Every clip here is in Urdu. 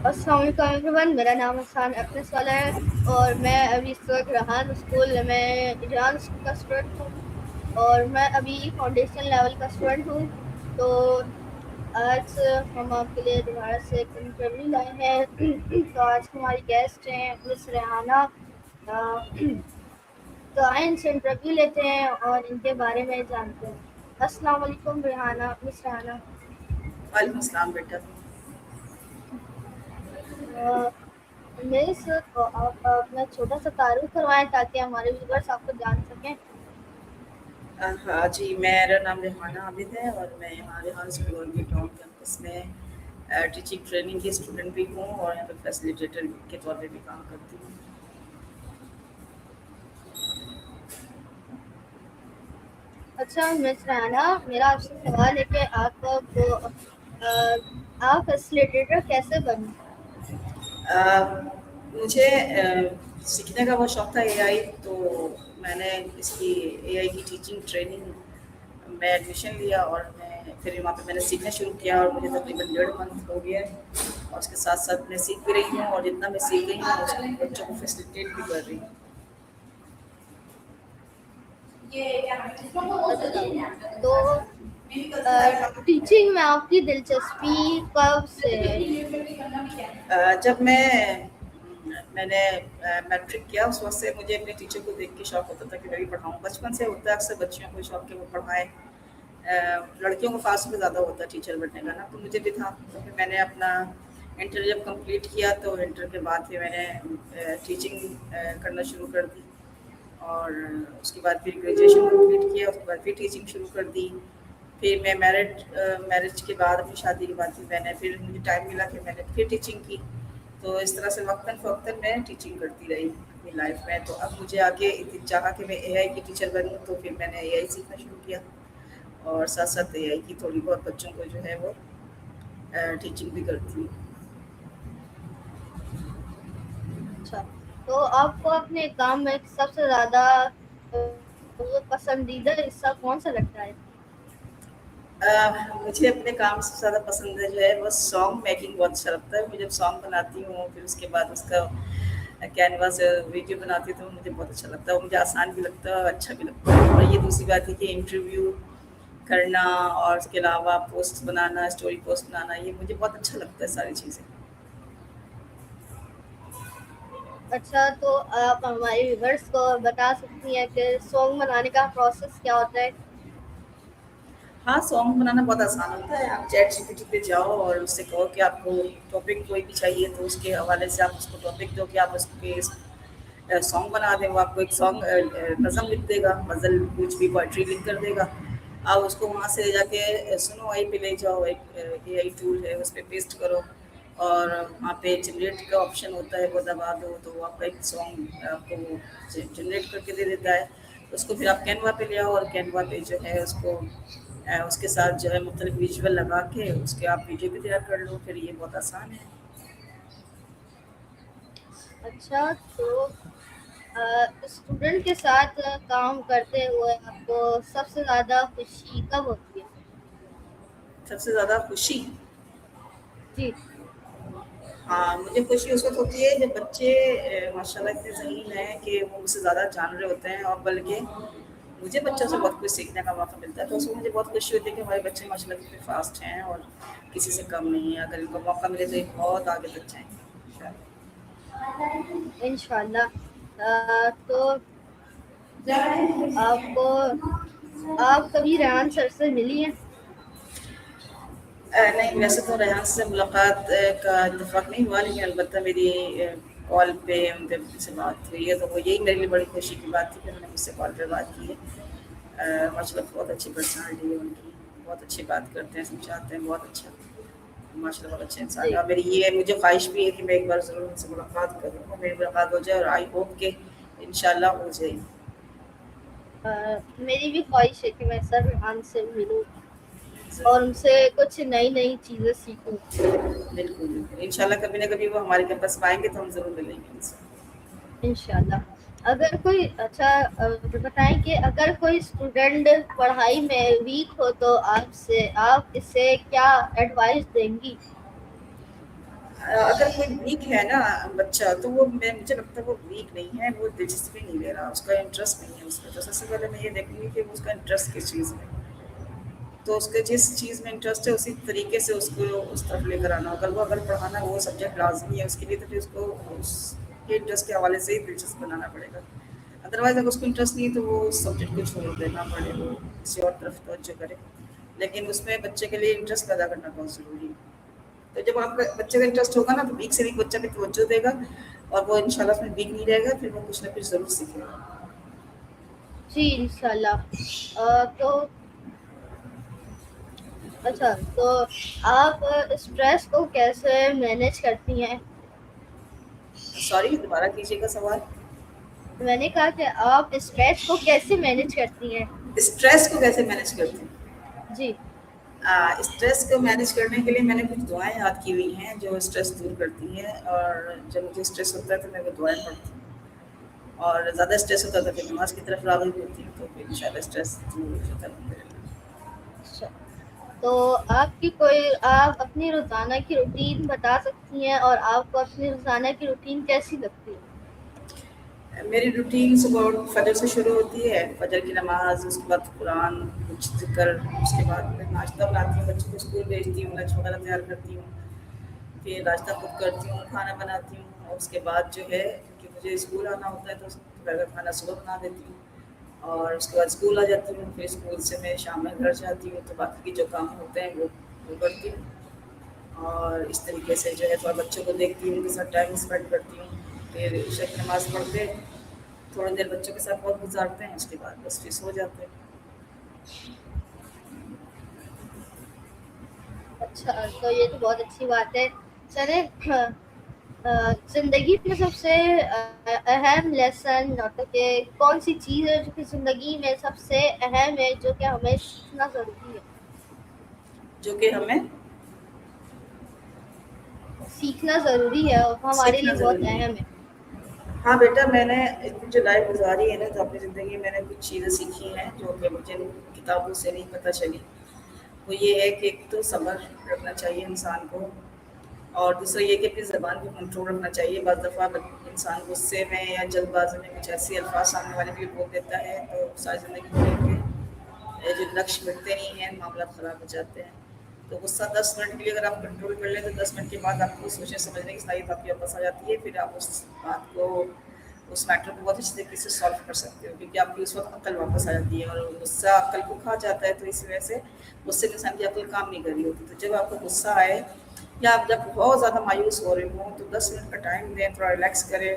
السلام علیکم ایوریون، میرا نام حسان اقنس والا ہے اور میں ابھی اس وقت ریحان اسکول میں ایران اسکول کا اسٹوڈنٹ ہوں اور میں ابھی فاؤنڈیشن لیول کا اسٹوڈنٹ ہوں. تو آج ہم آپ کے لیے دوبارہ سے ایک انٹرویو لائے ہیں. تو آج ہماری گیسٹ ہیں مس ریحانہ. تو آئیں ان سے انٹرویو لیتے ہیں اور ان کے بارے میں جانتے ہیں. السلام علیکم ریحانہ، مس ریحانہ. وعلیکم السلام بیٹا. میرے ساتھ آپ اپنا چھوٹا سا تعارف کروائیں تاکہ ہمارے ویورس آپ کو جان سکیں. ہاں جی، میرا نام ریحانہ عابد ہے اور میں یہاں ریحان اسکول اور بھی ٹاؤن کیمپس میں ٹیچنگ ٹریننگ کی اسٹوڈنٹ بھی ہوں اور یہاں پہ فیسیلیٹیٹر کے طور پہ بھی کام کرتی ہوں. اچھا مس ریحانہ، میرا آپ سے سوال ہے کہ آپ فیسیلیٹیٹر کیسے بنیں؟ مجھے سیکھنے کا بہت شوق تھا اے آئی، تو میں نے اس کی اے آئی کی ٹیچنگ ٹریننگ میں ایڈمیشن لیا اور پھر وہاں پہ میں نے سیکھنا شروع کیا اور مجھے تقریباً 1.5 منتھ ہو گیا ہے اور اس کے ساتھ ساتھ میں سیکھ بھی رہی ہوں اور جتنا میں سیکھ رہی ہوں اس کو بچوں کو فیسیلیٹیٹ بھی کر رہی ہوں. اچھا، تو ٹیچنگ میں آپ کی دلچسپی کب سے ہے؟ جب میں نے میٹرک کیا اس وقت سے مجھے اپنے ٹیچر کو دیکھ کے شوق ہوتا تھا کہ میں بھی پڑھاؤں. بچپن سے ہوتا ہے اکثر بچیوں کو شوق کہ وہ پڑھائیں. لڑکیوں کو خاص طور پہ زیادہ ہوتا ہے ٹیچر بننے کا نا، تو مجھے بھی تھا. تو پھر میں نے اپنا انٹر جب کمپلیٹ کیا تو انٹر کے بعد پھر میں نے ٹیچنگ کرنا شروع کر دی اور اس کے بعد پھر گریجویشن کمپلیٹ کیا. اس کے بعد پھر ٹیچنگ شروع کر دی. پھر میں میرج کے بعد اپنی شادی کے بعد پھر مجھے ٹائم ملا کہ میں نے پھر ٹیچنگ کی. تو اس طرح سے وقتاً فوقتاً میں ٹیچنگ کرتی رہی اپنی لائف میں. تو اب مجھے آگے چاہا کہ میں اے آئی کی ٹیچر بنوں، تو پھر میں نے اے آئی سیکھنا شروع کیا اور ساتھ ساتھ اے آئی کی تھوڑی بہت بچوں کو جو ہے وہ ٹیچنگ بھی کرتی ہوں. اچھا، تو آپ کو اپنے کام میں سب سے زیادہ پسندیدہ حصہ کون سا لگتا ہے؟ مجھے اپنے کام سے زیادہ پسند ہے جو ہے وہ سانگ میکنگ بہت اچھا لگتا ہے. میں جب سانگ بناتی ہوں پھر اس کے بعد اس کا کینواس ویڈیو بناتی ہوں تو مجھے بہت اچھا لگتا ہے. وہ مجھے آسان بھی لگتا ہے اور اچھا بھی لگتا ہے. اور یہ دوسری بات ہے کہ انٹرویو کرنا اور اس کے علاوہ پوسٹ بنانا، اسٹوری پوسٹ بنانا، یہ مجھے بہت اچھا لگتا ہے ساری چیزیں. اچھا، تو آپ ہمارے ویورس کو بتا سکتی ہیں کہ سانگ بنانے کا پروسیس کیا ہوتا ہے؟ ہاں، سانگ بنانا بہت آسان ہوتا ہے. آپ چیٹ جی پی ٹی پہ جاؤ اور اس سے کہو کہ آپ کو ٹاپک کوئی بھی چاہیے تو اس کے حوالے سے آپ اس کو ٹاپک دو کہ آپ اس کے سانگ بنا دیں. وہ آپ کو ایک سانگ نظم لکھ دے گا، غزل کچھ بھی پوئٹری لکھ کر دے گا. آپ اس کو وہاں سے لے جا کے سنو آئی پہ لے جاؤ. ایک اے آئی ٹول ہے، اس پہ پیسٹ کرو اور وہاں پہ جنریٹ کا آپشن ہوتا ہے، وہ دبا دو تو وہ آپ کا ایک سانگ آپ کو وہ جنریٹ کر کے دے دیتا ہے. اس کو پھر آپ کینوا پہ لے آؤ اور کینوا پہ جو ہے اس کو اس کے ساتھ جو ہے مختلف ویژول لگا کے اس کے آپ ویڈیو بھی تیار کر لو. پھر یہ بہت آسان ہے. اچھا، تو اسٹوڈنٹ کے ساتھ کام کرتے ہوئے آپ کو سب سے زیادہ خوشی کب ہوتی ہے؟ سب سے زیادہ خوشی، جی. ہاں مجھے خوشی اس وقت ہوتی ہے جب بچے ماشاء اللہ اتنے ذہین ہیں کہ وہ مجھ سے زیادہ جان رہے ہوتے ہیں اور بلکہ مجھے بچوں سے بہت کچھ سیکھنے کا موقع ملتا ہے. تو اس میں مجھے بہت خوشی ہوتی ہے کہ ہمارے بچے ماشاء اللہ کتنے فاسٹ ہیں اور کسی سے کم نہیں ہے. اگر ان کو موقع ملے تو یہ بہت آگے تک جائیں گے. انشاءاللہ. تو آپ کبھی ریحان سر سے ملی ہیں؟ نہیں، ویسے تو ریحان سے ملاقات کا اتفاق نہیں ہوا، لیکن البتہ میری کال پہ ان کے سے بات ہوئی ہے تو وہ یہی میرے لیے بڑی خوشی کی بات تھی کہ انہوں نے مجھ سے کال پہ بات کی ہے. ماشاء اللہ بہت اچھی پرسنالٹی ہے ان کی، بہت اچھی بات کرتے ہیں، سمجھاتے ہیں، بہت اچھا. ماشاء اللہ بہت اچھے انسان جی. ہے. اور میری یہ مجھے خواہش بھی ہے کہ میں ایک بار ضرور ان سے ملاقات کروں. میری ملاقات ہو جائے اور آئی ہوپ کہ انشاءاللہ ہو جائے. میری بھی خواہش ہے کہ میں سر ریحان سے ملوں اور ان سے کچھ نئی نئی چیزیں سیکھوں. بالکل بالکل، انشاءاللہ کبھی نہ کبھی وہ ہمارے کیمپس میں آئیں گے تو ہم ضرور ملیں گے ان سے. انشاءاللہ. اگر کوئی بتائیں کہ اگر کوئی اسٹوڈنٹ پڑھائی میں ویک ہو تو آپ اسے کیا ایڈوائس دیں گی؟ اگر کوئی ویک ہے نا بچہ تو وہ مجھے لگتا ہے وہ ویک نہیں ہے، وہ دلچسپی نہیں لے رہا، اس کا انٹرسٹ نہیں ہے اس میں. تو سب سے پہلے میں یہ دیکھوں گی کہ اس کا انٹرسٹ کس چیز میں. تو اس کے جس چیز میں انٹرسٹ ہے اسی طریقے سے اس کو اس طرف لے کر آنا. اگر پڑھانا وہ سبجیکٹ لازمی ہے اس کے لیے تو پھر اس کو اس کے انٹرسٹ کے حوالے سے ہی دلچسپ بنانا پڑے گا. ادروائز اگر اس کو انٹرسٹ نہیں ہے تو وہ اس سبجیکٹ کو چھوڑ دینا پڑے، وہ کسی اور طرف توجہ کرے. لیکن اس میں بچے کے لیے انٹرسٹ پیدا کرنا بہت ضروری ہے. تو جب آپ کا بچے کا انٹرسٹ ہوگا نا تو ویک سے ویک بچہ بھی توجہ دے گا اور وہ ان شاء اللہ اس میں ویک نہیں رہے گا، پھر وہ کچھ نہ کچھ ضرور سیکھے گا. جی انشاءاللہ. تو اچھا، تو آپ اسٹریس کو کیسے مینیج کرتی ہیں؟ سوری دوبارہ کیجیے گا سوال. میں نے کہا کہ آپ اسٹریس کو کیسے مینیج کرتی ہیں؟ اسٹریس کو کیسے مینیج کرتے ہیں؟ جی. اسٹریس کو مینیج کرنے کے لیے میں نے کچھ دعائیں یاد کی ہوئی ہیں جو اسٹریس دور کرتی ہیں. اور جب مجھے اسٹریس ہوتا ہے تو میں وہ دعائیں پڑھتی ہوں، اور زیادہ اسٹریس ہوتا ہے تو پھر نماز کی طرف راغب ہوتی ہوں، تو پھر ان شاء اللہ اسٹریس دور ہو جاتا ہے. اچھا، تو آپ اپنی روزانہ کی روٹین بتا سکتی ہیں، اور آپ کو اپنی روزانہ کی روٹین کیسی لگتی ہے؟ میری روٹین صبح فجر سے شروع ہوتی ہے، فجر کی نماز، اس کے بعد قرآن، کچھ ذکر، اس کے بعد میں ناشتہ بناتی ہوں، بچوں کو اسکول بھیجتی ہوں، لنچ وغیرہ تیار کرتی ہوں، پھر ناشتہ خود کرتی ہوں، کھانا بناتی ہوں. اور اس کے بعد جو ہے کہ مجھے اسکول آنا ہوتا ہے تو دوپہر کا کھانا صبح بنا دیتی ہوں، اور اس کے بعد اسکول آ جاتی ہوں. پھر اسکول سے میں شام میں گھر جاتی ہوں، تو باقی کے جو کام ہوتے ہیں وہ کرتی ہوں. اور اس طریقے سے جو ہے تھوڑا بچوں کو دیکھتی ہوں، ان کے ساتھ ٹائم اسپینڈ کرتی ہوں. پھر عشاء کی نماز پڑھتے تھوڑی دیر بچوں کے ساتھ وقت گزارتے ہیں، اس کے بعد بس پھر سو جاتے ہیں. اچھا، تو یہ تو بہت اچھی بات ہے. چلے، زندگی میں سب سے اہم لیسن مطلب کہ کون سی چیز ہے جو کہ زندگی میں سب سے اہم ہے، جو کہ ہمیں سیکھنا ضروری ہے؟ جو کہ ہمیں سیکھنا ضروری ہے اور ہمارے سیکھنا لیے بہت ضروری ہے. اہم ہے. ہاں بیٹا، میں نے اتنی جو لائف گزاری ہے نا تو اپنی زندگی میں نے کچھ چیزیں سیکھی ہیں جو کہ مجھے کتابوں سے نہیں پتہ چلی. وہ یہ ہے کہ ایک تو صبر رکھنا چاہیے انسان کو، اور دوسرا یہ کہ اپنی زبان کو کنٹرول رکھنا چاہیے. بعض دفعہ انسان غصے میں یا جلد بازی میں کچھ ایسی الفاظ سامنے والے کے لیے بول دیتا ہے تو ساری زندگی کے جو لکش ملتے نہیں ہیں، معاملات خراب ہو جاتے ہیں. تو غصہ 10 منٹ کے لیے اگر آپ کنٹرول کر لیں تو 10 منٹ کے بعد آپ کو سوچنے سمجھنے کی صلاحیت آپ کے واپس آ جاتی ہے. پھر آپ اس بات کو، اس میٹر کو بہت اچھی طریقے سے سالو کر سکتے ہو، کیونکہ آپ کی اس وقت عقل واپس آ جاتی ہے. اور غصہ عقل کو کھا جاتا ہے، تو اس وجہ سے غصے میں انسان کی عقل کام نہیں کر رہی ہوتی. تو جب آپ کو غصہ آئے یا آپ جب بہت زیادہ مایوس ہو رہے ہوں تو 10 منٹ کا ٹائم دیں، تھوڑا ریلیکس کریں،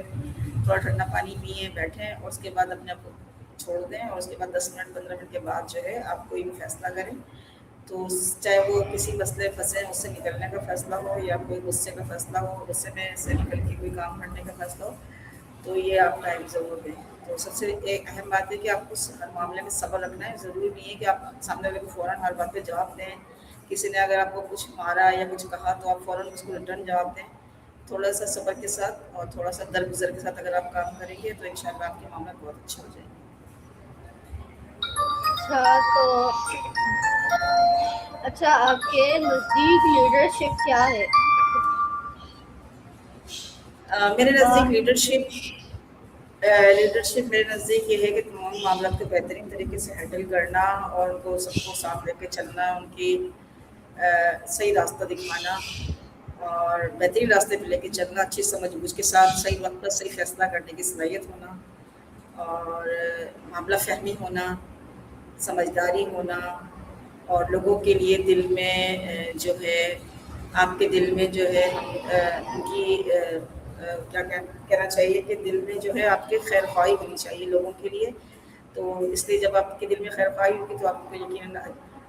تھوڑا ٹھنڈا پانی پئیں، بیٹھیں، اور اس کے بعد اپنے آپ کو چھوڑ دیں. اور اس کے بعد 10 منٹ 15 منٹ کے بعد جو ہے آپ کوئی بھی فیصلہ کریں. تو چاہے وہ کسی مسئلے پھنسے ہیں اس سے نکلنے کا فیصلہ ہو، یا کوئی غصے کا فیصلہ ہو، غصے میں سے نکل کے کوئی کام کرنے کا فیصلہ ہو، تو یہ آپ ٹائم ضرور دیں. تو سب سے ایک اہم بات ہے کہ آپ کو ہر معاملے میں صبر رکھنا ہے. ضروری نہیں ہے کہ آپ سامنے والے کو فوراً ہر بات پہ جواب دیں. کسی نے اگر آپ کو کچھ مارا یا کچھ کہا تو آپ فوراً اس کو ریٹرن جواب دیں. تھوڑا سا صبر کے ساتھ اور تھوڑا سا درگزر کے ساتھ اگر آپ کام کریں گے تو ان شاء اللہ آپ کے معاملات بہت اچھے ہو جائیں گے. اچھا، آپ کے نزدیک لیڈرشپ کیا ہے؟ میرے نزدیک لیڈرشپ میرے نزدیک یہ ہے کہ تمام معاملات کو بہترین طریقے سے ہینڈل کرنا، اور ان کو سب کو ساتھ لے کے چلنا، ان کی صحیح راستہ دکھانا، اور بہترین راستے پہ لے کے چلنا، اچھی سمجھ بوجھ کے ساتھ صحیح وقت پر صحیح فیصلہ کرنے کی صلاحیت ہونا، اور معاملہ فہمی ہونا، سمجھداری ہونا، اور لوگوں کے لیے دل میں جو ہے، آپ کے دل میں جو ہے ان کی کیا کہنا چاہیے کہ دل میں جو ہے آپ کے خیر خواہی ہونی چاہیے لوگوں کے لیے. تو اس لیے جب آپ کے دل میں خیر خواہی ہوگی تو آپ کو یقیناً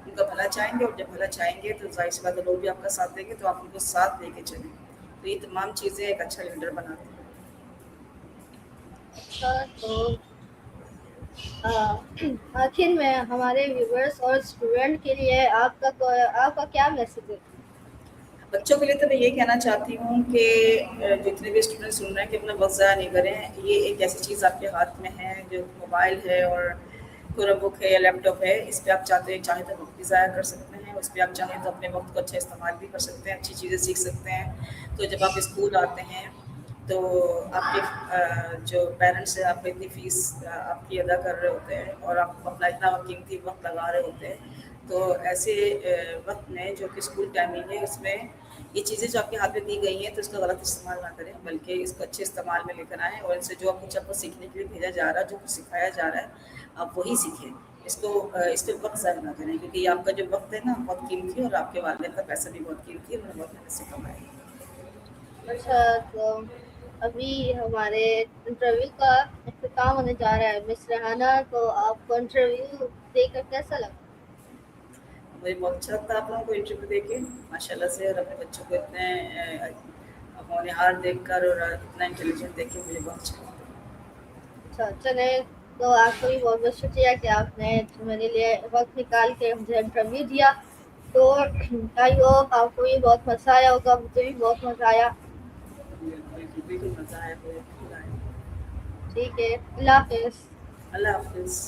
ان کا بھلا چاہیں گے، اور جب بھلا چاہیں گے تو ظاہر سی بات ہے لوگ بھی آپ کا ساتھ دیں گے، تو آپ ان کو ساتھ لے کے چلیں. تو یہ تمام چیزیں ایک اچھا لیڈر بناتی ہیں. اچھا، تو آخر میں ہمارے ویورس اور اسٹوڈنٹ کے لیے آپ کا کیا میسج ہے؟ بچوں کے لیے تو میں یہ کہنا چاہتی ہوں کہ جتنے بھی اسٹوڈنٹ سن رہے ہیں کہ اپنا وقت ضائع نہیں کریں. یہ ایک ایسی چیز آپ کے ہاتھ میں ہے جو موبائل ہے اور کوئی بک ہے یا لیپ ٹاپ ہے، اس پہ آپ چاہیں تو وقت بھی ضائع کر سکتے ہیں. اس پہ آپ چاہیں تو اپنے وقت کو اچھا استعمال بھی کر سکتے ہیں، اچھی چیزیں سیکھ سکتے ہیں. تو جب آپ اسکول آتے ہیں تو آپ کے جو پیرنٹس ہیں آپ کو اتنی فیس آپ کی ادا کر رہے ہوتے ہیں اور آپ اپنا اتنا قیمتی وقت لگا رہے ہوتے ہیں، تو ایسے وقت میں جو کہ اسکول ٹائمنگ ہے اس میں یہ چیزیں جو آپ کے ہاتھ میں دی گئی ہیں تو اس کا غلط استعمال نہ کریں، بلکہ اس کو اچھے استعمال میں لے کر آئیں اور ان سے جو کچھ آپ کو سیکھنے کے لیے بھیجا جا رہا ہے، جو کچھ سکھایا جا رہا ہے آپ وہی سیکھیں. اس پہ وقت ضائع نہ کریں، کیونکہ یہ آپ کا جو وقت ہے نا بہت قیمتی ہے اور آپ کے والدین کا پیسہ بھی بہت قیمتی ہے، انہوں نے بہت محنت سے کمایا ہے. اچھا، تو ابھی ہمارے انٹرویو کا اختتام ہونے جا رہا ہے مس ریحانہ، تو آپ کو انٹرویو دے کر کیسا لگا؟ مجھے بہت اچھا لگتا ہے آپ لوگوں کو انٹرویو دے کے ماشاء اللہ سے، اور اپنے بچوں کو اتنے ہونہار دیکھ کر اور اتنا انٹیلیجنٹ دیکھ کے مجھے بہت اچھا لگتا ہے. اچھا چلے، تو آپ کا بھی بہت بہت شکریہ کہ آپ نے میرے لیے وقت نکال کے مجھے انٹرویو دیا. تو آئی ہوپ آپ کو بھی بہت مزہ آیا ہوگا، مجھے بھی بہت مزہ آیا. بالکل مزہ آیا، بالکل آیا. ٹھیک ہے، اللہ حافظ. اللہ حافظ.